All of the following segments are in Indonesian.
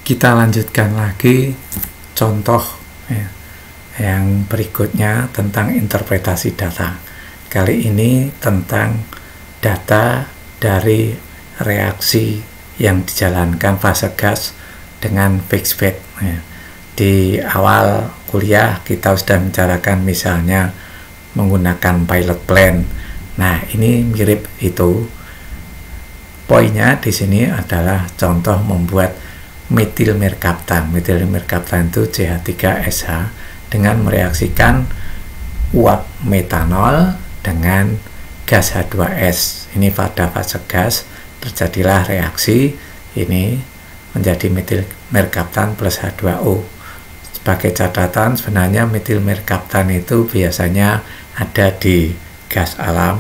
Kita lanjutkan lagi contoh ya, yang berikutnya tentang interpretasi data. Kali ini tentang data dari reaksi yang dijalankan fase gas dengan fixed bed. Ya. Di awal kuliah kita sudah membicarakan misalnya menggunakan pilot plant. Nah, ini mirip itu. Poinnya di sini adalah contoh membuat metil merkaptan. Metil merkaptan itu CH3SH dengan mereaksikan uap metanol dengan gas H2S. Ini pada fase gas terjadilah reaksi ini menjadi metil merkaptan plus H2O. Sebagai catatan, sebenarnya metil merkaptan itu biasanya ada di gas alam,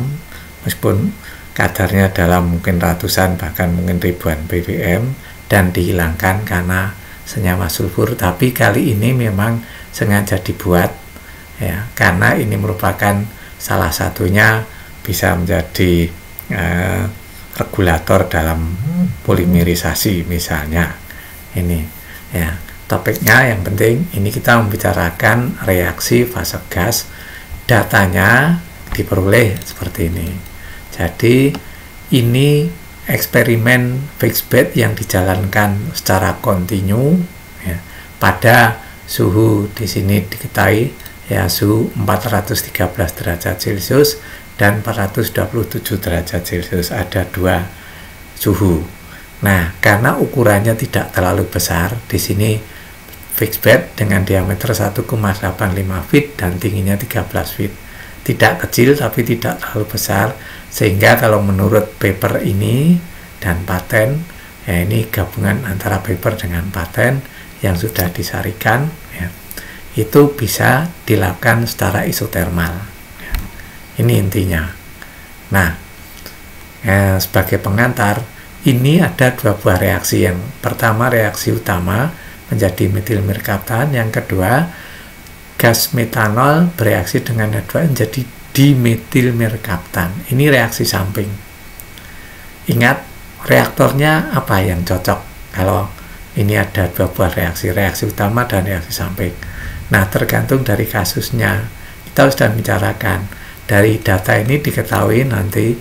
meskipun kadarnya dalam mungkin ratusan bahkan mungkin ribuan ppm dan dihilangkan karena senyawa sulfur. Tapi kali ini memang sengaja dibuat ya, karena ini merupakan salah satunya bisa menjadi regulator dalam polimerisasi misalnya. Ini ya topiknya. Yang penting ini kita membicarakan reaksi fase gas, datanya diperoleh seperti ini. Jadi ini eksperimen fixed bed yang dijalankan secara kontinu ya, pada suhu di sini diketahui ya, suhu 413 derajat Celcius dan 427 derajat Celcius, ada dua suhu. Nah, karena ukurannya tidak terlalu besar, di sini fixed bed dengan diameter 1,85 feet dan tingginya 13 feet. Tidak kecil tapi tidak terlalu besar, sehingga kalau menurut paper ini dan paten ya, ini gabungan antara paper dengan paten yang sudah disarikan ya, itu bisa dilakukan secara isotermal ya. Ini intinya. Nah, sebagai pengantar, ini ada dua buah reaksi. Yang pertama reaksi utama menjadi metil merkaptan, yang kedua gas metanol bereaksi dengan H2 menjadi dimetil merkaptan. Ini reaksi samping. Ingat, reaktornya apa yang cocok kalau ini ada dua buah reaksi utama dan reaksi samping. Nah, tergantung dari kasusnya. Kita sudah bicarakan dari data ini diketahui nanti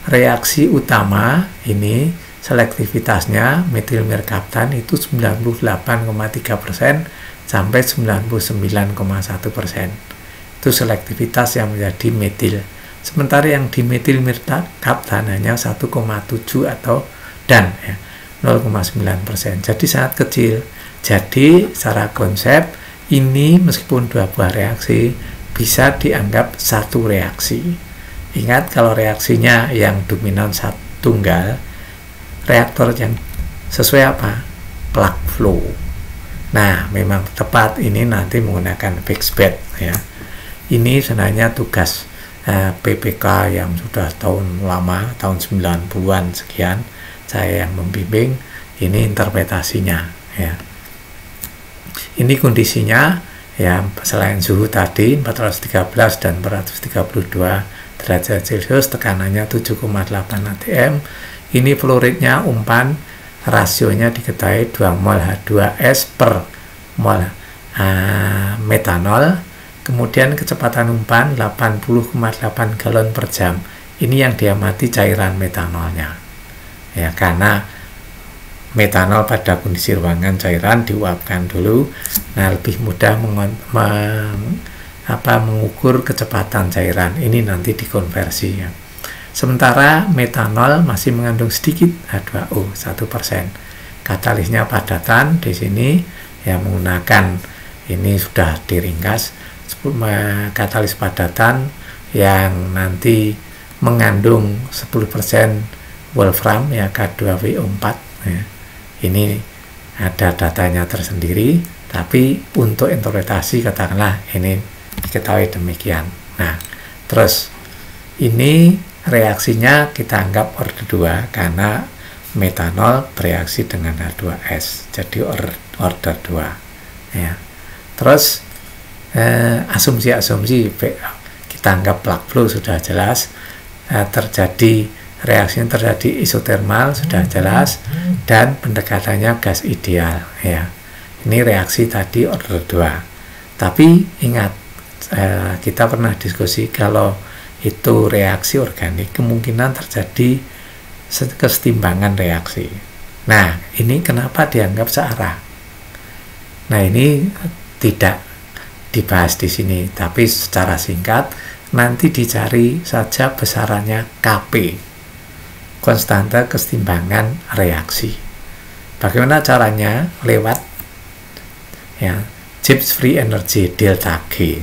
reaksi utama ini selektivitasnya metil merkaptan itu 98,3% sampai 99,1%. Itu selektivitas yang menjadi metil. Sementara yang dimetil merkaptan hanya 1,7 atau dan ya, 0,9%. Jadi sangat kecil. Jadi secara konsep ini meskipun dua buah reaksi bisa dianggap satu reaksi. Ingat, kalau reaksinya yang dominan tunggal, reaktor yang sesuai apa? Plug flow. Nah, memang tepat ini nanti menggunakan fixed bed ya. Ini sebenarnya tugas PPK yang sudah tahun lama, tahun 90-an sekian, saya yang membimbing. Ini interpretasinya ya. Ini kondisinya ya, selain suhu tadi 413 dan 432 derajat Celcius, tekanannya 7,8 atm. Ini fluoridnya umpan, rasionya diketahui 2 mol H2S per mol metanol. Kemudian kecepatan umpan 80,8 galon per jam. Ini yang diamati cairan metanolnya. Ya, karena metanol pada kondisi ruangan cairan diuapkan dulu. Nah, lebih mudah mengukur kecepatan cairan. Ini nanti dikonversi ya. Sementara metanol masih mengandung sedikit H2O 1%. Katalisnya padatan di sini ya, menggunakan ini sudah diringkas katalis padatan yang nanti mengandung 10% wolfram ya, K2WO4 ya. Ini ada datanya tersendiri, tapi untuk interpretasi katakanlah ini diketahui demikian. Nah, terus ini reaksinya kita anggap order 2 karena metanol bereaksi dengan H2S, jadi order 2 ya. Terus asumsi-asumsi kita anggap plug flow sudah jelas, terjadi reaksi yang terjadi isotermal sudah jelas, dan pendekatannya gas ideal ya. Ini reaksi tadi order 2. Tapi ingat, kita pernah diskusi kalau itu reaksi organik kemungkinan terjadi kesetimbangan reaksi. Nah, ini kenapa dianggap searah? Nah, ini tidak dibahas di sini, tapi secara singkat nanti dicari saja besarannya Kp, konstanta kesetimbangan reaksi. Bagaimana caranya? Lewat ya Gibbs free energy delta G.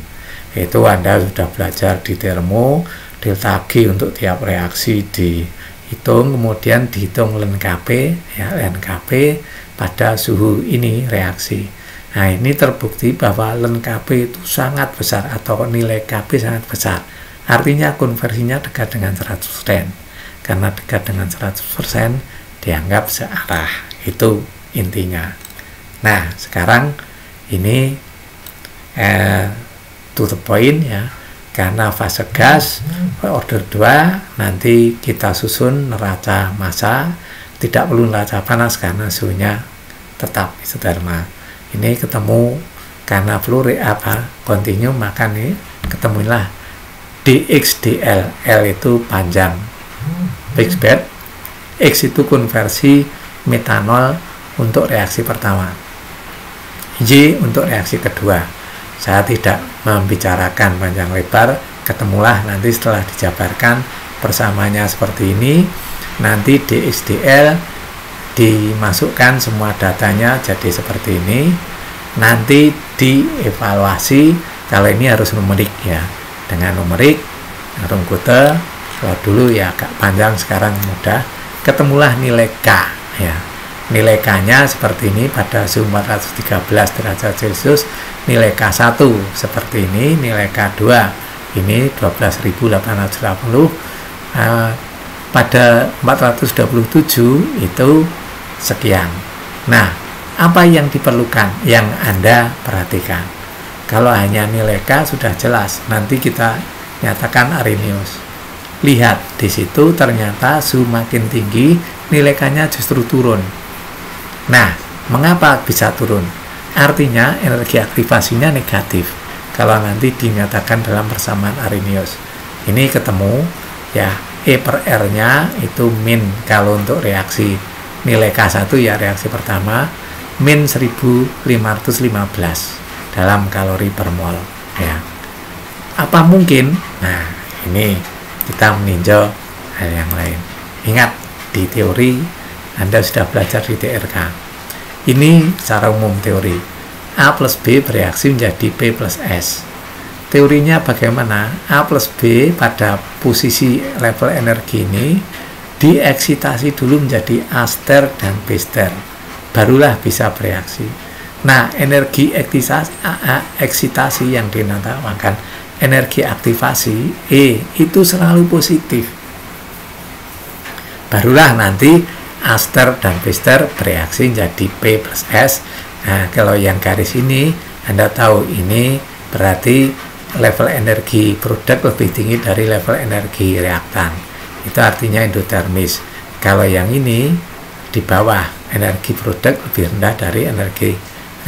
Itu Anda sudah belajar di termo, delta G untuk tiap reaksi dihitung, kemudian dihitung ln Kp ya, ln Kp pada suhu ini reaksi. Nah, ini terbukti bahwa ln Kp itu sangat besar atau nilai Kp sangat besar. Artinya konversinya dekat dengan 100%. Karena dekat dengan 100% dianggap searah. Itu intinya. Nah, sekarang ini to the point ya. Karena fase gas order 2 nanti kita susun neraca massa, tidak perlu neraca panas karena suhunya tetap isotermal. Ini ketemu karena fluid continue, maka nih ketemulah dxdl. L itu panjang fixed bed, X itu konversi metanol untuk reaksi pertama, Y untuk reaksi kedua. Saya tidak membicarakan panjang lebar, ketemulah nanti setelah dijabarkan persamaannya seperti ini. Nanti dxdl dimasukkan semua datanya jadi seperti ini. Nanti dievaluasi, kalau ini harus numerik ya, dengan numerik rungkute. Kalau dulu ya agak panjang, sekarang mudah. Ketemulah nilai K ya. Nilai K-nya seperti ini pada suhu 413 derajat Celcius. Nilai K1 seperti ini, nilai K2 ini 12.880. Pada 427 itu sekian. Nah, apa yang diperlukan yang Anda perhatikan? Kalau hanya nilai K sudah jelas, nanti kita nyatakan Arrhenius. Lihat di situ ternyata suhu makin tinggi, nilai K-nya justru turun. Nah, mengapa bisa turun? Artinya energi aktivasinya negatif. Kalau nanti dinyatakan dalam persamaan Arrhenius, ini ketemu ya, E per R-nya itu min kalau untuk reaksi nilai K1 ya reaksi pertama, min 1515 dalam kalori per mol ya. Apa mungkin? Nah, ini kita meninjau hal yang lain. Ingat, di teori Anda sudah belajar di TRK. Ini secara umum teori. A plus B bereaksi menjadi P plus S. Teorinya bagaimana? A plus B pada posisi level energi ini dieksitasi dulu menjadi A ster dan B ster. Barulah bisa bereaksi. Nah, energi eksitasi yang dinamakan energi aktivasi E itu selalu positif. Barulah nanti A ster dan B ster bereaksi jadi P plus S. Nah, kalau yang garis ini Anda tahu ini berarti level energi produk lebih tinggi dari level energi reaktan. Itu artinya endotermis. Kalau yang ini di bawah, energi produk lebih rendah dari energi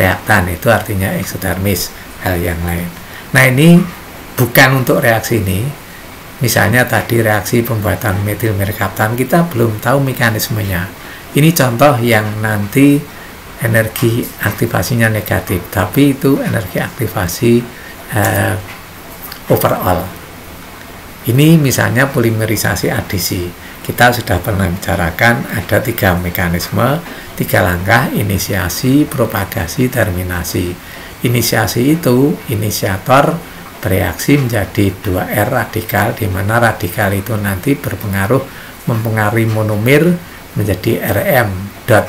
reaktan. Itu artinya eksotermis, hal yang lain. Nah, ini bukan untuk reaksi ini. Misalnya tadi reaksi pembuatan metil merkaptan, kita belum tahu mekanismenya. Ini contoh yang nanti energi aktivasinya negatif, tapi itu energi aktivasi overall. Ini misalnya polimerisasi adisi. Kita sudah pernah bicarakan ada 3 mekanisme, 3 langkah: inisiasi, propagasi, terminasi. Inisiasi itu inisiator bereaksi menjadi 2R radikal, di mana radikal itu nanti berpengaruh mempengaruhi monomer menjadi RM dot.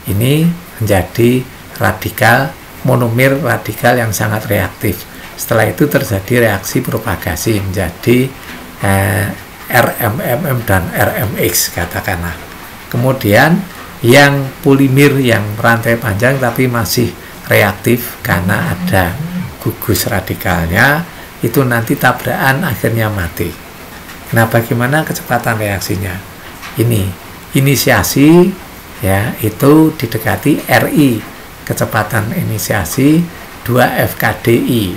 Ini menjadi radikal, monomer radikal yang sangat reaktif. Setelah itu terjadi reaksi propagasi menjadi RMMM dan RMX katakanlah. Kemudian yang polimer yang rantai panjang tapi masih reaktif karena ada gugus radikalnya, itu nanti tabrakan akhirnya mati. Nah, bagaimana kecepatan reaksinya? ini inisiasi ya, itu didekati RI, kecepatan inisiasi, 2 FKDI,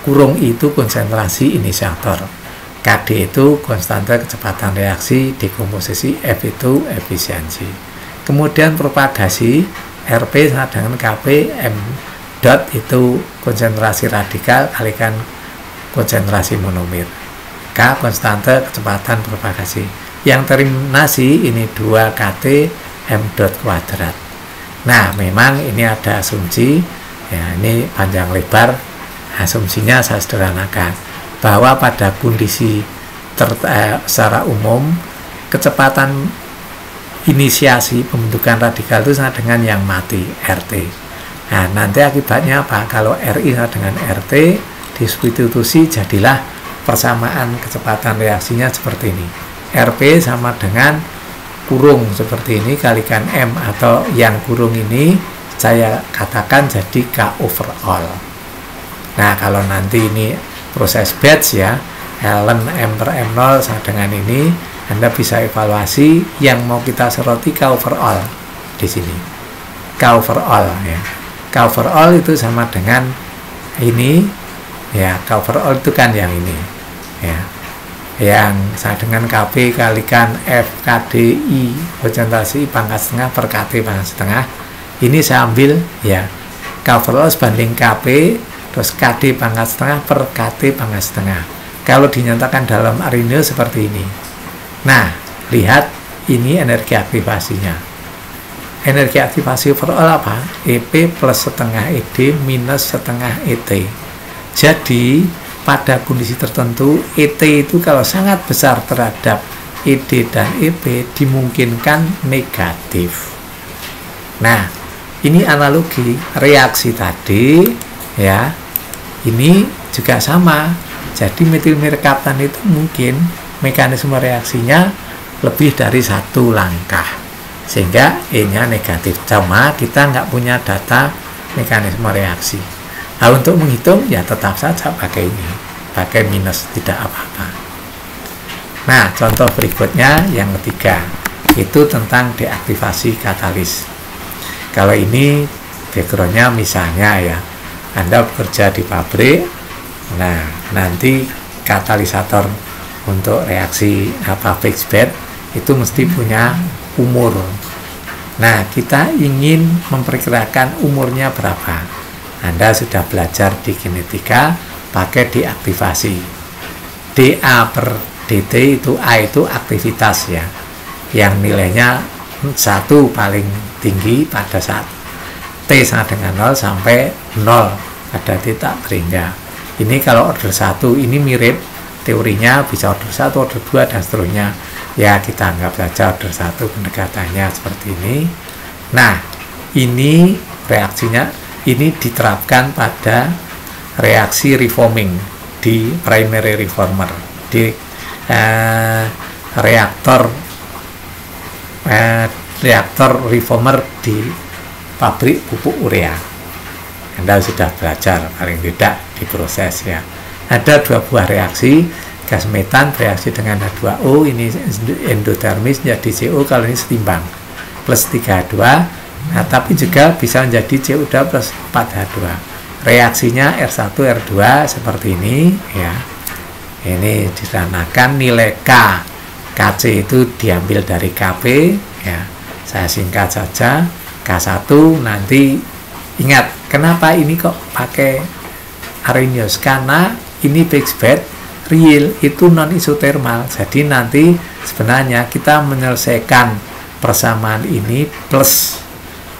kurung itu konsentrasi inisiator, KD itu konstanta kecepatan reaksi dekomposisi, F itu efisiensi. Kemudian propagasi, RP sama dengan KP, M dot itu konsentrasi radikal kalikan konsentrasi monomer, K konstanta kecepatan propagasi. Yang terminasi ini 2 KT M dot kuadrat. Nah, memang ini ada asumsi ya, ini panjang lebar, asumsinya saya sederhanakan bahwa pada kondisi secara umum kecepatan inisiasi pembentukan radikal itu sama dengan yang mati, RT. Nah, nanti akibatnya apa? Kalau RI sama dengan RT disubstitusi, jadilah persamaan kecepatan reaksinya seperti ini. RP sama dengan kurung seperti ini kalikan M, atau yang kurung ini saya katakan jadi K overall. Nah, kalau nanti ini proses batch ya, ln M per M0 sama dengan ini, Anda bisa evaluasi yang mau kita soroti K overall di sini. K overall ya. K overall itu sama dengan ini ya, K overall itu kan yang ini ya. Yang sama dengan KP kalikan FKDI konsentrasi pangkat setengah per KT pangkat setengah. Ini saya ambil ya, K overall sebanding KP terus KD pangkat setengah per KT pangkat setengah. Kalau dinyatakan dalam Arrhenius seperti ini. Nah, lihat ini energi aktivasinya. Energi aktivasi overall apa? EP plus setengah ED minus setengah ET. Jadi, pada kondisi tertentu, ET itu kalau sangat besar terhadap ED dan EP dimungkinkan negatif. Nah, ini analogi reaksi tadi ya. Ini juga sama. Jadi metilmerkaptan itu mungkin mekanisme reaksinya lebih dari satu langkah, sehingga E-nya negatif. Cuma kita nggak punya data mekanisme reaksi. Nah, untuk menghitung ya tetap saja pakai ini, pakai minus, tidak apa-apa. Nah, contoh berikutnya yang ketiga itu tentang deaktivasi katalis. Kalau ini backgroundnya misalnya ya, Anda bekerja di pabrik, nah nanti katalisator untuk reaksi fixed bed itu mesti punya umur. Nah, kita ingin memperkirakan umurnya berapa. Anda sudah belajar di kinetika pakai deaktivasi. dA per dt itu A itu aktivitas ya, yang nilainya 1 paling tinggi pada saat T sama dengan 0 sampai 0 pada titik terendah. Ini kalau order 1 ini mirip teorinya, bisa order 1, order 2 dan seterusnya. Ya, kita anggap saja order 1 pendekatannya seperti ini. Nah, ini reaksinya ini diterapkan pada reaksi reforming di primary reformer, di reaktor reformer di pabrik pupuk urea. Anda sudah belajar paling tidak di proses ya. Ada 2 buah reaksi, gas metan bereaksi dengan H2O, ini endotermis menjadi CO kalau ini setimbang, plus 3H2. Nah, tapi juga bisa menjadi CO2 plus 4H2. Reaksinya R1 R2 seperti ini ya. Ini disanakan nilai K, KC itu diambil dari KP ya. Saya singkat saja, K1 nanti ingat kenapa ini kok pakai Arrhenius, karena ini fixed bed real itu non isotermal. Jadi nanti sebenarnya kita menyelesaikan persamaan ini plus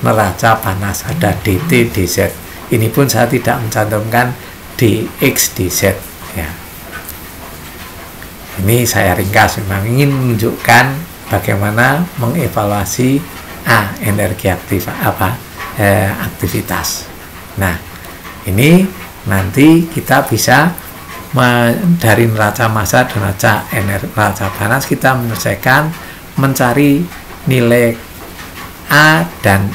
neraca panas, ada DT DZ. Ini pun saya tidak mencantumkan DX DZ ya. Ini saya ringkas, memang ingin menunjukkan bagaimana mengevaluasi energi aktivitas. Nah, ini nanti kita bisa dari neraca massa dan neraca panas kita menyelesaikan mencari nilai A dan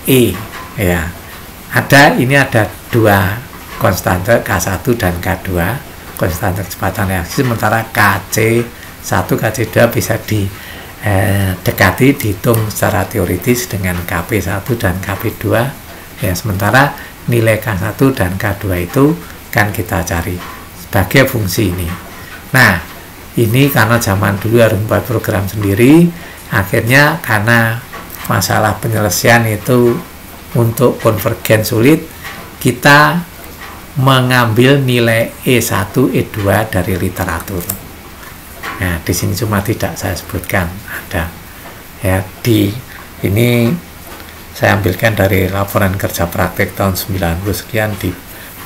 E ya. Ini ada 2 konstanta K1 dan K2, konstanta kecepatan reaksi, sementara KC1 KC2 bisa dekati, dihitung secara teoritis dengan KP1 dan KP2 ya, sementara nilai K1 dan K2 itu kan kita cari sebagai fungsi ini. Nah, ini karena zaman dulu harus membuat program sendiri, akhirnya karena masalah penyelesaian itu untuk konvergen sulit, kita mengambil nilai E1, E2 dari literatur. Nah, di sini cuma tidak saya sebutkan, ada ya, di ini saya ambilkan dari laporan kerja praktek tahun 90 sekian di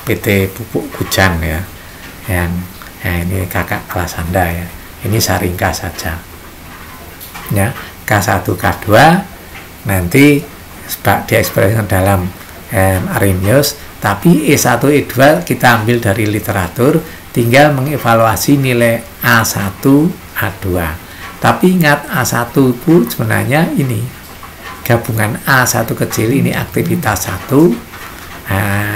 PT Pupuk Kujan ya. Yang ini kakak kelas Anda ya. Ini saya ringkas saja. Ya, K1, K2 nanti diekspresikan dalam Arrhenius, tapi E1, E2 kita ambil dari literatur, tinggal mengevaluasi nilai A1, A2. Tapi ingat, A1 itu sebenarnya ini gabungan A1 kecil, ini aktivitas 1,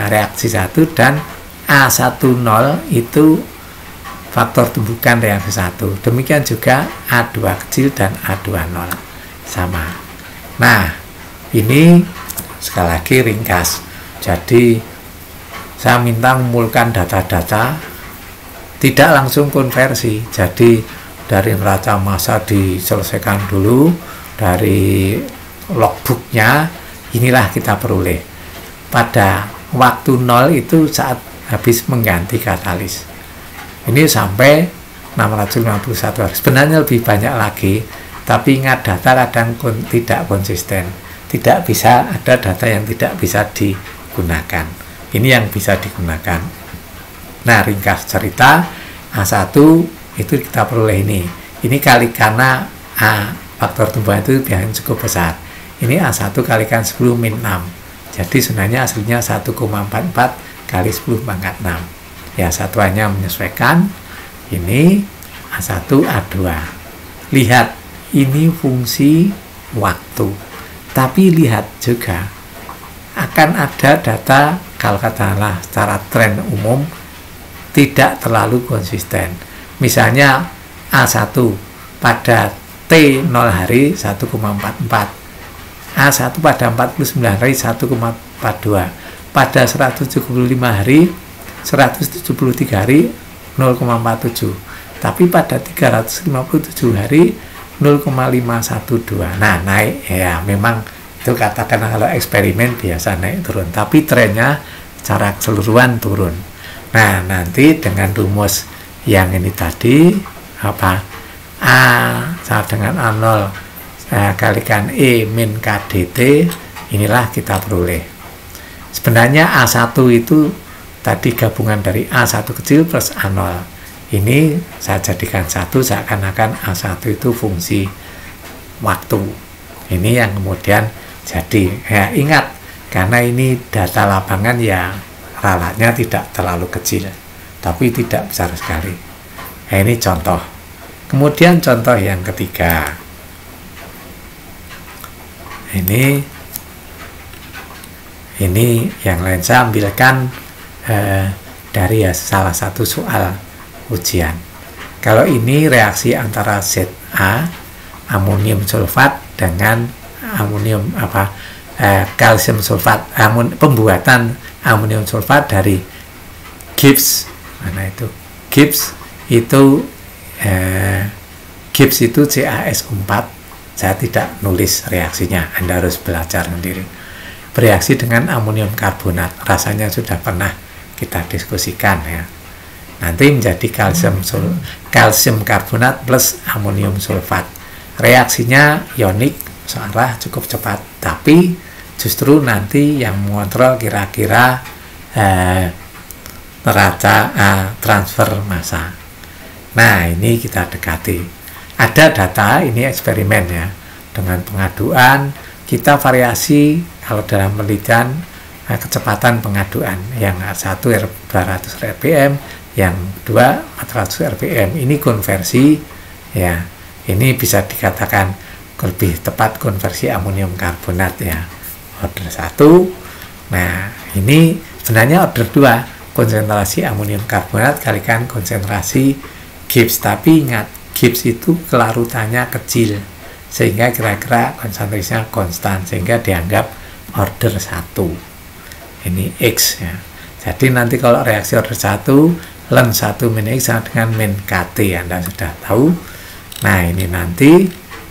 reaksi 1, dan A10 itu faktor tumbukan reaksi 1. Demikian juga A2 kecil dan A20 sama. Nah, ini sekali lagi ringkas. Jadi saya minta mengumpulkan data-data, tidak langsung konversi. Jadi dari neraca massa diselesaikan dulu, dari logbooknya inilah kita peroleh. Pada waktu 0 itu saat habis mengganti katalis. Ini sampai 651 hari. Sebenarnya lebih banyak lagi, tapi ingat data kadang tidak konsisten. Tidak bisa, ada data yang tidak bisa digunakan. Ini yang bisa digunakan. Nah, ringkas cerita, A1 itu kita peroleh ini. Ini kali karena faktor tumbuhan itu biasanya cukup besar. Ini A1 kalikan 10 min 6. Jadi sebenarnya hasilnya 1,44 kali 10 pangkat 6. Ya, satuannya menyesuaikan. Ini A1, A2. Lihat, ini fungsi waktu. Tapi lihat juga, akan ada data, kalau katakanlah secara tren umum, tidak terlalu konsisten. Misalnya A1 pada T0 hari 1,44, A1 pada 49 hari 1,42, pada 175 hari 173 hari 0,47, tapi pada 357 hari 0,512. Nah, naik ya, memang itu katakan kalau eksperimen biasa naik turun, tapi trennya secara keseluruhan turun. Nah, nanti dengan rumus yang ini tadi, apa, A sama dengan A0 kalikan E min KDT, inilah kita peroleh. Sebenarnya A1 itu tadi gabungan dari A1 kecil plus A0. Ini saya jadikan satu, seakan-akan A1 itu fungsi waktu. Ini yang kemudian jadi, ya ingat, karena ini data lapangan ya, ralatnya tidak terlalu kecil, tapi tidak besar sekali. Nah, ini contoh. Kemudian contoh yang ketiga. Ini yang lain saya ambilkan dari salah satu soal ujian. Kalau ini reaksi antara ZA, amonium sulfat, dengan amonium kalsium sulfat, pembuatan amonium sulfat dari Gibbs. Mana itu? Gibbs itu CaSO4. Saya tidak nulis reaksinya, Anda harus belajar sendiri. Bereaksi dengan amonium karbonat, rasanya sudah pernah kita diskusikan ya. Nanti menjadi kalsium karbonat plus amonium sulfat. Reaksinya ionik, searah, cukup cepat, tapi justru nanti yang mengontrol kira-kira neraca transfer massa. Nah, ini kita dekati. Ada data, ini eksperimen ya, dengan pengaduan kita variasi. Kalau dalam penelitian kecepatan pengaduan, yang satu 200 rpm, yang 2 400 rpm. Ini konversi ya, ini bisa dikatakan lebih tepat konversi amonium karbonat ya, order 1. Nah, ini sebenarnya order 2, konsentrasi amonium karbonat kalikan konsentrasi Gibbs. Tapi ingat, Gibbs itu kelarutannya kecil, sehingga kira-kira konsentrasinya konstan, sehingga dianggap order 1. Ini X ya. Jadi nanti kalau reaksi order 1, ln 1 min X sama dengan min KT, Anda sudah tahu. Nah, ini nanti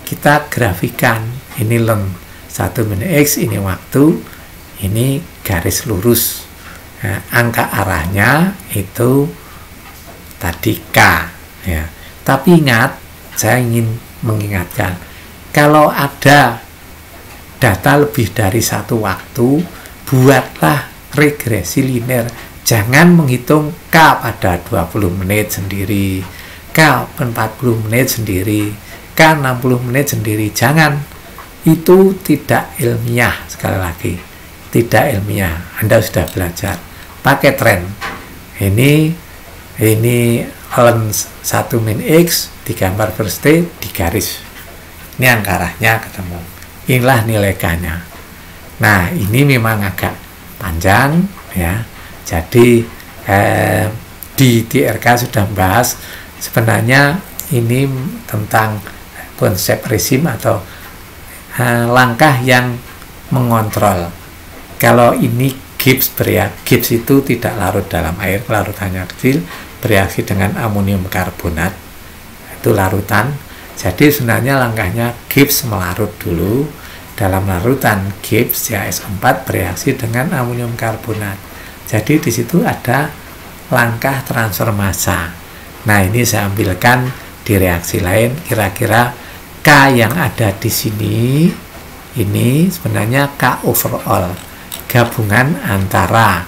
kita grafikan. Ini ln 1 min X, ini waktu, ini garis lurus. Nah, angka arahnya itu tadi K ya. Tapi ingat, saya ingin mengingatkan, kalau ada data lebih dari satu waktu, buatlah regresi linear. Jangan menghitung K pada 20 menit sendiri, K 40 menit sendiri, K 60 menit sendiri. Jangan. Itu tidak ilmiah. Sekali lagi, tidak ilmiah. Anda sudah belajar. Pakai tren. Ini ln 1 min X digambar first T, digaris. Ini angka arahnya ketemu. Inilah nilai K-nya. Nah, ini memang agak panjang ya. Jadi di DRK sudah membahas sebenarnya ini tentang konsep rezim atau langkah yang mengontrol. Kalau ini Gibbs Gibbs itu tidak larut dalam air, larutannya kecil, bereaksi dengan amonium karbonat, itu larutan. Jadi sebenarnya langkahnya Gibbs melarut dulu. Dalam larutan Gibbs CaS4 bereaksi dengan amonium karbonat. Jadi di situ ada langkah transfer massa. Nah, ini saya ambilkan di reaksi lain. Kira-kira K yang ada di sini ini sebenarnya K overall, gabungan antara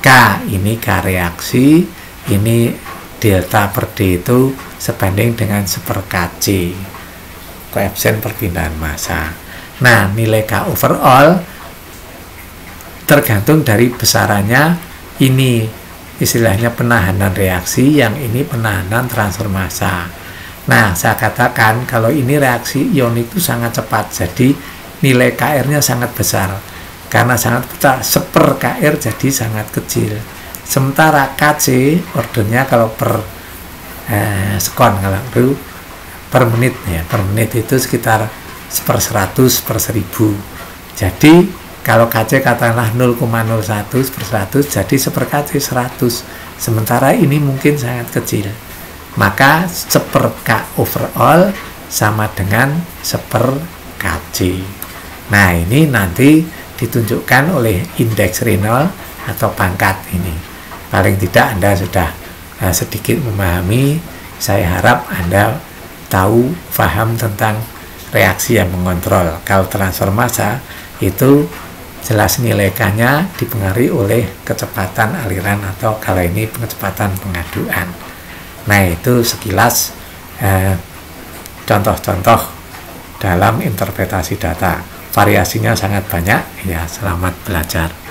K ini K reaksi, ini delta per D itu sebanding dengan 1/kc, koefisien perpindahan massa. Nah, nilai K overall tergantung dari besarannya. Ini istilahnya penahanan reaksi, yang ini penahanan transfer massa. Nah, saya katakan kalau ini reaksi ion itu sangat cepat, jadi nilai KR-nya sangat besar. Karena sangat besar, 1/kr jadi sangat kecil. Sementara KC ordernya kalau per sekon, kalau itu per menit ya, per menit itu sekitar 1/100/1000. Jadi kalau KC katakanlah 0,01 per 100, jadi 1/kc 100. Sementara ini mungkin sangat kecil. Maka 1/k overall sama dengan 1/kc. Nah, ini nanti ditunjukkan oleh indeks Reynolds atau pangkat ini. Paling tidak Anda sudah sedikit memahami. Saya harap Anda tahu, paham tentang reaksi yang mengontrol. Kalau transfer massa itu jelas nilai K-nya dipengaruhi oleh kecepatan aliran atau kalau ini kecepatan pengaduan. Nah, itu sekilas contoh-contoh dalam interpretasi data. Variasinya sangat banyak ya. Selamat belajar.